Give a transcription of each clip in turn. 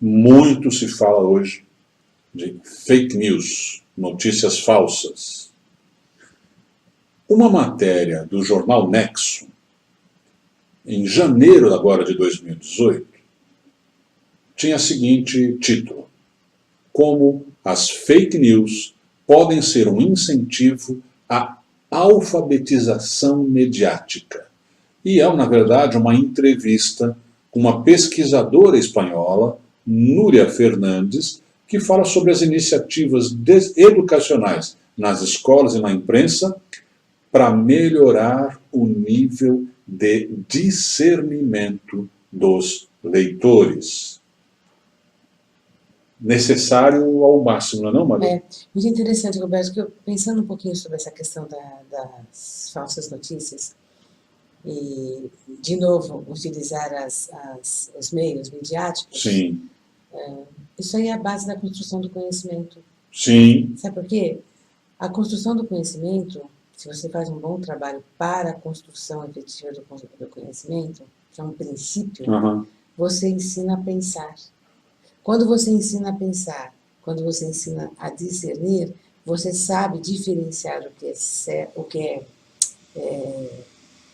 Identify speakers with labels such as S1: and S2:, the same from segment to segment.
S1: Muito se fala hoje de fake news, notícias falsas. Uma matéria do jornal Nexo, em janeiro agora de 2018, tinha o seguinte título: Como as fake news podem ser um incentivo à alfabetização mediática. E é, na verdade, uma entrevista com uma pesquisadora espanhola, Núria Fernandes, que fala sobre as iniciativas educacionais nas escolas e na imprensa para melhorar o nível de discernimento dos leitores. Necessário ao máximo, não é não, Maria?
S2: É muito interessante, Roberto, que eu, pensando um pouquinho sobre essa questão das falsas notícias, e, de novo, utilizar os meios midiáticos.
S1: Sim.
S2: Isso aí é a base da construção do conhecimento.
S1: Sim.
S2: Sabe por quê? A construção do conhecimento, se você faz um bom trabalho para a construção efetiva do conhecimento, que é um princípio, você ensina a pensar. Quando você ensina a pensar, quando você ensina a discernir, você sabe diferenciar o que é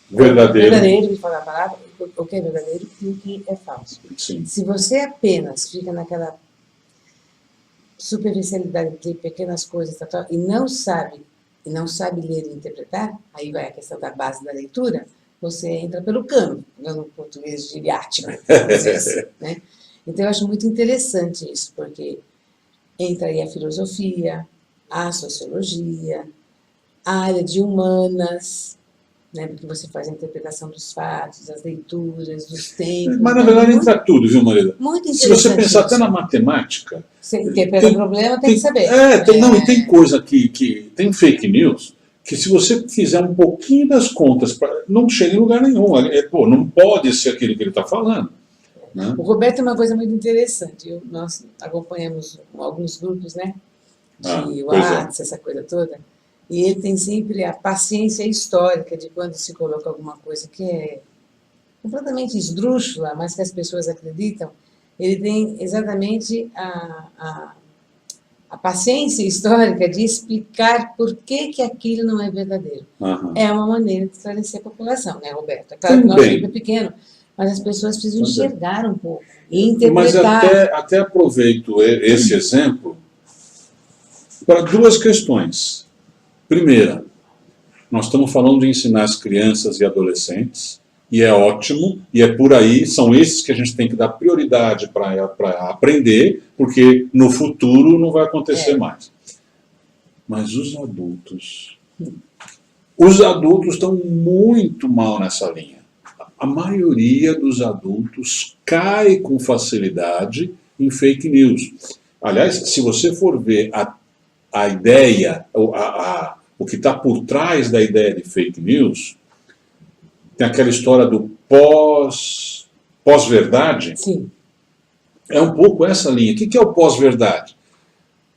S2: verdadeiro, de falar a palavra, o que é verdadeiro e o que é falso.
S1: Sim.
S2: Se você apenas fica naquela superficialidade de pequenas coisas e não sabe ler e interpretar, aí vai a questão da base da leitura, você entra pelo cano, no português geriático, né? Então eu acho muito interessante isso, porque entra aí a filosofia, a sociologia, a área de humanas, né, porque você faz a interpretação dos fatos, das leituras, dos tempos.
S1: Mas na verdade entra tudo, viu, Maria?
S2: Muito interessante.
S1: Se você pensar até na matemática...
S2: Você interpreta o problema, tem que saber.
S1: Não, e tem coisa que tem fake news, que se você fizer um pouquinho das contas, não chega em lugar nenhum. Não pode ser aquilo que ele está falando. Né?
S2: O Roberto tem uma coisa muito interessante. Nós acompanhamos alguns grupos, né? De WhatsApp, essa coisa toda. E ele tem sempre a paciência histórica de quando se coloca alguma coisa que é completamente esdrúxula, mas que as pessoas acreditam. Ele tem exatamente a paciência histórica de explicar por que aquilo não é verdadeiro. É uma maneira de esclarecer a população, né, Roberto? É claro que o nosso grupo é pequeno, mas as pessoas precisam enxergar um pouco e interpretar.
S1: Mas até aproveito esse exemplo para duas questões. Primeira, nós estamos falando de ensinar as crianças e adolescentes, e é ótimo, e é por aí, são esses que a gente tem que dar prioridade para aprender, porque no futuro não vai acontecer mais. Mas os adultos estão muito mal nessa linha. A maioria dos adultos cai com facilidade em fake news. Aliás, se você for ver a ideia, o que está por trás da ideia de fake news, tem aquela história do pós-verdade.
S2: Sim.
S1: É um pouco essa linha. O que é o pós-verdade?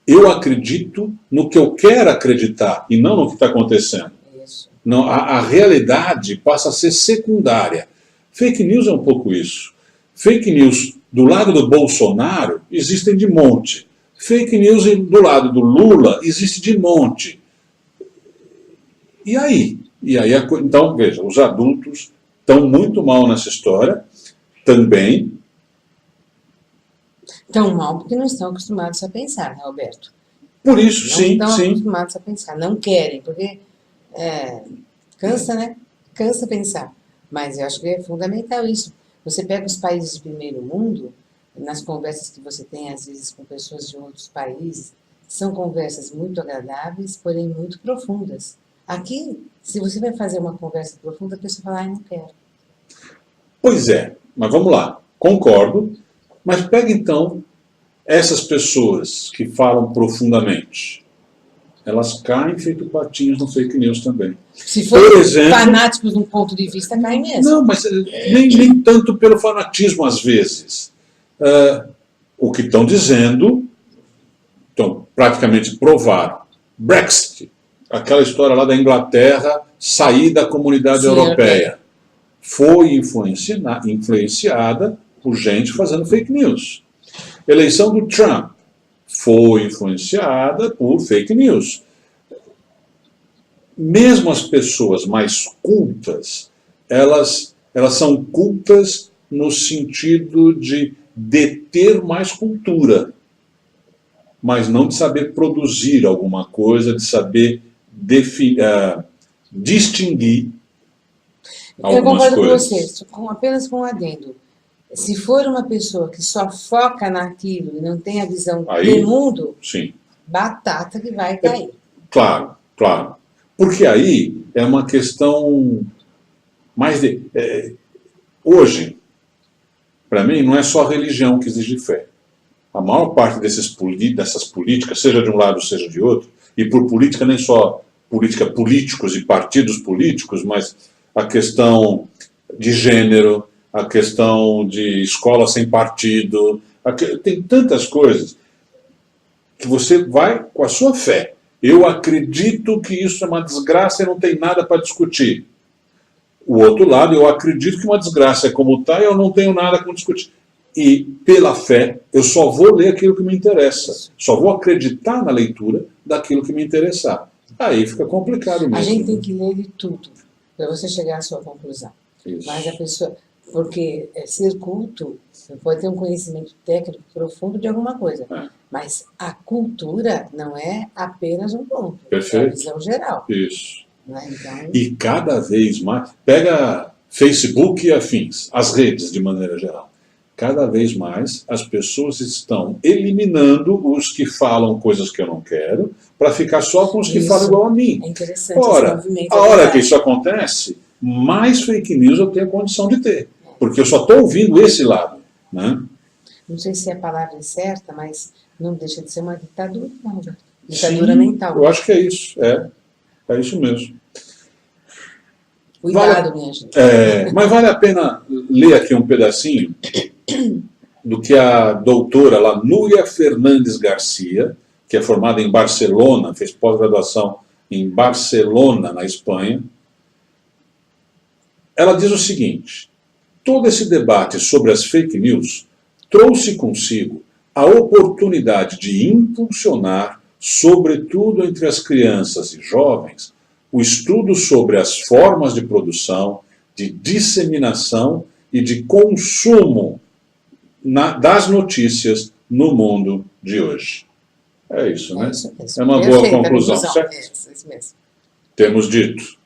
S1: Eu acredito no que eu quero acreditar e não no que está acontecendo.
S2: Isso.
S1: Não, a realidade passa a ser secundária. Fake news é um pouco isso. Fake news do lado do Bolsonaro existem de monte. Fake news do lado do Lula existe de monte. E aí? Então, veja, os adultos estão muito mal nessa história, também.
S2: Tão mal porque não estão acostumados a pensar, né, Alberto?
S1: Por isso, sim,
S2: não estão acostumados a pensar, não querem, porque cansa, né? Cansa pensar. Mas eu acho que é fundamental isso. Você pega os países de primeiro mundo, nas conversas que você tem, às vezes, com pessoas de outros países, são conversas muito agradáveis, porém muito profundas. Aqui, se você vai fazer uma conversa profunda, a pessoa fala, não quero.
S1: Pois é, mas vamos lá, concordo, mas pega então essas pessoas que falam profundamente. Elas caem feito patinhos no fake news também.
S2: Se forem fanáticos de um ponto de vista, caem mesmo.
S1: Não, mas nem tanto pelo fanatismo às vezes. O que estão dizendo, então, praticamente provaram. Brexit, aquela história lá da Inglaterra, sair da comunidade europeia, foi influenciada por gente fazendo fake news. Eleição do Trump foi influenciada por fake news. Mesmo as pessoas mais cultas, elas são cultas no sentido de deter mais cultura, mas não de saber produzir alguma coisa, de saber distinguir algumas coisas.
S2: Eu concordo com você, apenas com um adendo. Se for uma pessoa que só foca naquilo e não tem a visão do mundo,
S1: sim,
S2: batata que vai cair.
S1: Claro, claro. Porque aí é uma questão mais de... hoje, para mim, não é só a religião que exige fé. A maior parte dessas políticas, seja de um lado, seja de outro, e por política nem só política políticos e partidos políticos, mas a questão de gênero, a questão de escola sem partido, tem tantas coisas que você vai com a sua fé. Eu acredito que isso é uma desgraça e não tem nada para discutir. O outro lado, eu acredito que uma desgraça é como está e eu não tenho nada para discutir. E, pela fé, eu só vou ler aquilo que me interessa. Só vou acreditar na leitura daquilo que me interessar. Aí fica complicado mesmo.
S2: A gente tem que ler de tudo, para você chegar à sua conclusão.
S1: Isso.
S2: Mas a pessoa... Porque ser culto, você pode ter um conhecimento técnico profundo de alguma coisa. Mas a cultura não é apenas um ponto.
S1: Perfeito.
S2: É a visão geral.
S1: Isso.
S2: Né? Então...
S1: E cada vez mais... Pega Facebook e afins, as redes de maneira geral. Cada vez mais as pessoas estão eliminando os que falam coisas que eu não quero para ficar só com os que falam igual a mim.
S2: É interessante.
S1: Ora, a hora que isso acontece, mais fake news eu tenho condição de ter. Porque eu só estou ouvindo esse lado. Né?
S2: Não sei se é a palavra certa, mas não deixa de ser uma ditadura, não. Ditadura mental.
S1: Eu acho que é isso. É isso mesmo.
S2: Cuidado, minha gente.
S1: Mas vale a pena ler aqui um pedacinho do que a doutora lá, Núria Fernandes Garcia, que é formada em Barcelona, fez pós-graduação em Barcelona, na Espanha. Ela diz o seguinte: todo esse debate sobre as fake news trouxe consigo a oportunidade de impulsionar, sobretudo entre as crianças e jovens, o estudo sobre as formas de produção, de disseminação e de consumo das notícias no mundo de hoje. É isso, né?
S2: É isso mesmo.
S1: É uma boa conclusão, certo?
S2: É isso mesmo.
S1: Temos dito.